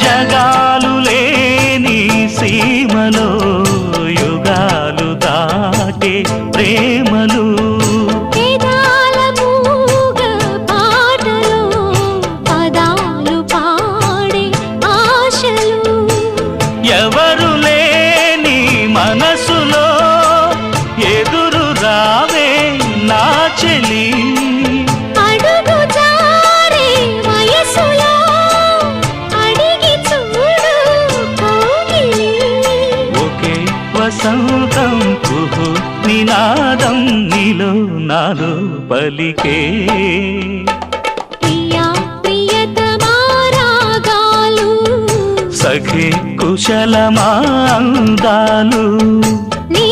జగాలు లేని సీమలో యుగాలు దాటే ప్రేమలు వేదాల మూగ పాటలో పదాలు పాడే ఆశలు ఎవరు లేని మనసులో ఎదురు రావే నా చెలి అడుగు జారే వయసులో అడిగి చూడు కౌగిలి ఒకే వసంతం కుహు నినాదం నీలో నాలో పలికే ప్రియా ప్రియతమా రాగాలు సఖి కుశలమా అందాలు నీ